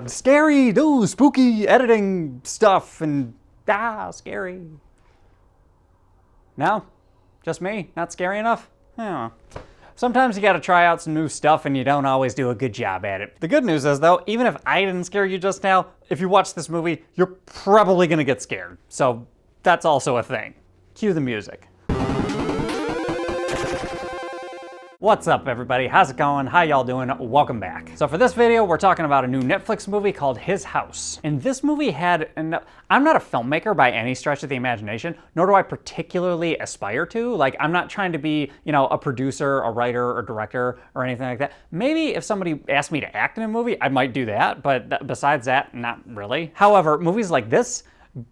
scary, ooh, spooky editing stuff, and scary. No? Just me? Not scary enough? Yeah. Sometimes you gotta try out some new stuff and you don't always do a good job at it. The good news is though, even if I didn't scare you just now, if you watch this movie, you're probably gonna get scared. So that's also a thing. Cue the music. What's up everybody, how's it going? How y'all doing? Welcome back. So for this video, we're talking about a new Netflix movie called His House. And this movie had, I'm not a filmmaker by any stretch of the imagination, nor do I particularly aspire to. Like, I'm not trying to be, a producer, a writer, or director, or anything like that. Maybe if somebody asked me to act in a movie, I might do that, but besides that, not really. However, movies like this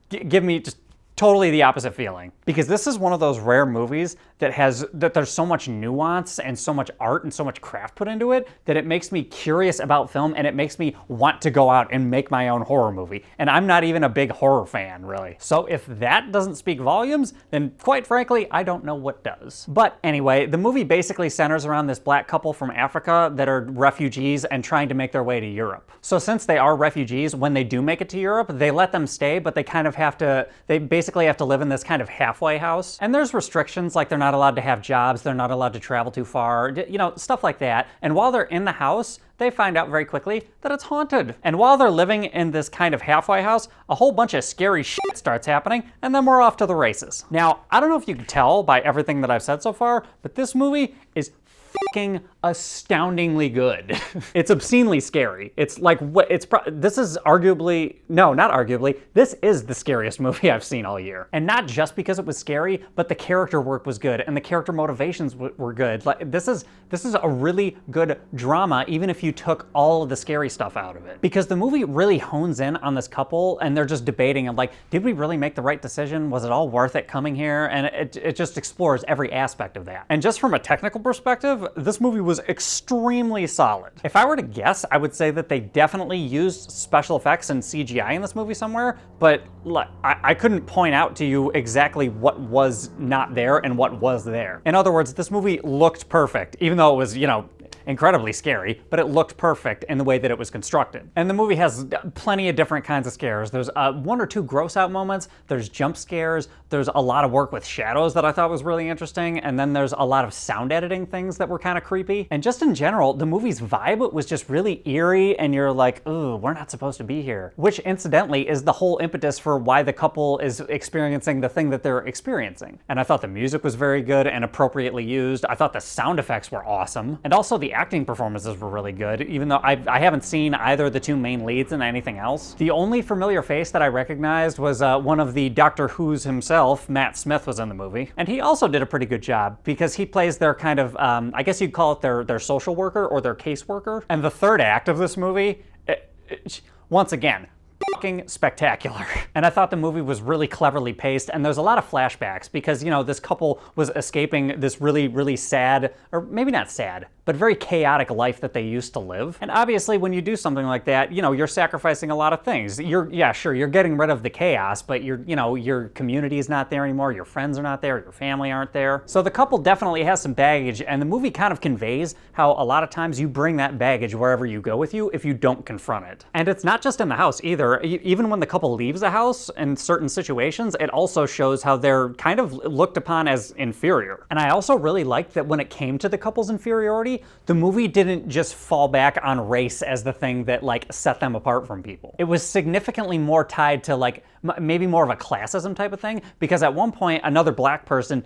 give me just totally the opposite feeling, because this is one of those rare movies that there's so much nuance and so much art and so much craft put into it that it makes me curious about film and it makes me want to go out and make my own horror movie. And I'm not even a big horror fan, really. So if that doesn't speak volumes, then quite frankly, I don't know what does. But anyway, the movie basically centers around this black couple from Africa that are refugees and trying to make their way to Europe. So since they are refugees, when they do make it to Europe, they let them stay, but they basically have to live in this kind of halfway house. And there's restrictions, like they're not allowed to have jobs, they're not allowed to travel too far, stuff like that. And while they're in the house, they find out very quickly that it's haunted. And while they're living in this kind of halfway house, a whole bunch of scary shit starts happening, and then we're off to the races. Now, I don't know if you can tell by everything that I've said so far, but this movie is fucking astoundingly good. It's obscenely scary. It's like, this is arguably, no, not arguably, this is the scariest movie I've seen all year. And not just because it was scary, but the character work was good and the character motivations were good. Like, this is a really good drama, even if you took all of the scary stuff out of it. Because the movie really hones in on this couple and they're just debating and like, did we really make the right decision? Was it all worth it coming here? And it just explores every aspect of that. And just from a technical perspective, this movie was extremely solid. If I were to guess, I would say that they definitely used special effects and CGI in this movie somewhere, but I couldn't point out to you exactly what was not there and what was there. In other words, this movie looked perfect, even though it was, incredibly scary, but it looked perfect in the way that it was constructed. And the movie has plenty of different kinds of scares. There's one or two gross out moments, there's jump scares, there's a lot of work with shadows that I thought was really interesting, and then there's a lot of sound editing things that were kind of creepy. And just in general, the movie's vibe was just really eerie, and you're like, ooh, we're not supposed to be here. Which incidentally is the whole impetus for why the couple is experiencing the thing that they're experiencing. And I thought the music was very good and appropriately used. I thought the sound effects were awesome. And also the acting performances were really good, even though I haven't seen either of the two main leads in anything else. The only familiar face that I recognized was one of the Doctor Who's himself, Matt Smith, was in the movie. And he also did a pretty good job because he plays their kind of, I guess you'd call it their social worker or their caseworker. And the third act of this movie, once again, fucking spectacular. And I thought the movie was really cleverly paced, and there's a lot of flashbacks because, this couple was escaping this really, really sad, or maybe not sad, but very chaotic life that they used to live. And obviously when you do something like that, you're sacrificing a lot of things. You're getting rid of the chaos, but your community is not there anymore, your friends are not there, your family aren't there. So the couple definitely has some baggage, and the movie kind of conveys how a lot of times you bring that baggage wherever you go with you if you don't confront it. And it's not just in the house either. Even when the couple leaves the house in certain situations, it also shows how they're kind of looked upon as inferior. And I also really liked that when it came to the couple's inferiority, the movie didn't just fall back on race as the thing that set them apart from people. It was significantly more tied to maybe more of a classism type of thing, because at one point another black person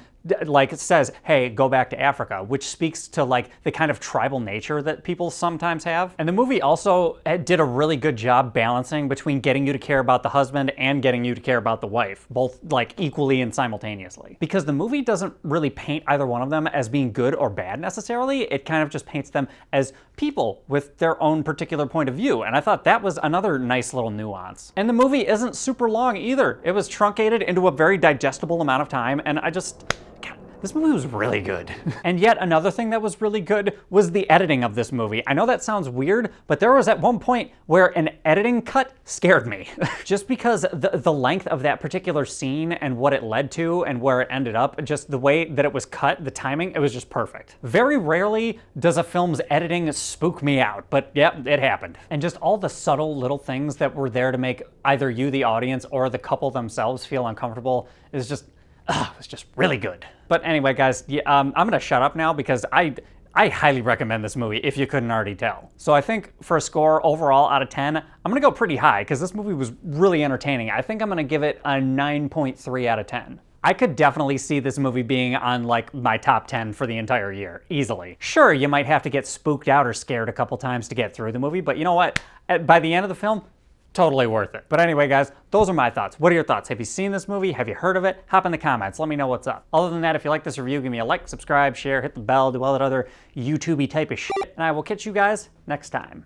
says, hey, go back to Africa, which speaks to the kind of tribal nature that people sometimes have. And the movie also did a really good job balancing between getting you to care about the husband and getting you to care about the wife, both equally and simultaneously. Because the movie doesn't really paint either one of them as being good or bad necessarily, it kind of just paints them as people with their own particular point of view. And I thought that was another nice little nuance. And the movie isn't super long either. It was truncated into a very digestible amount of time, and this movie was really good. And yet another thing that was really good was the editing of this movie. I know that sounds weird, but there was at one point where an editing cut scared me. Just because the length of that particular scene and what it led to and where it ended up, just the way that it was cut, the timing, it was just perfect. Very rarely does a film's editing spook me out, but yeah, it happened. And just all the subtle little things that were there to make either you, the audience, or the couple themselves feel uncomfortable is just, it's just really good. But anyway, guys, yeah, I'm gonna shut up now because I highly recommend this movie, if you couldn't already tell. So I think for a score overall out of 10, I'm gonna go pretty high because this movie was really entertaining. I think I'm gonna give it a 9.3 out of 10. I could definitely see this movie being on like my top 10 for the entire year, easily. Sure, you might have to get spooked out or scared a couple times to get through the movie, but you know what? By the end of the film, totally worth it. But anyway, guys, those are my thoughts. What are your thoughts? Have you seen this movie? Have you heard of it? Hop in the comments. Let me know what's up. Other than that, if you like this review, give me a like, subscribe, share, hit the bell, do all that other YouTube-y type of shit, and I will catch you guys next time.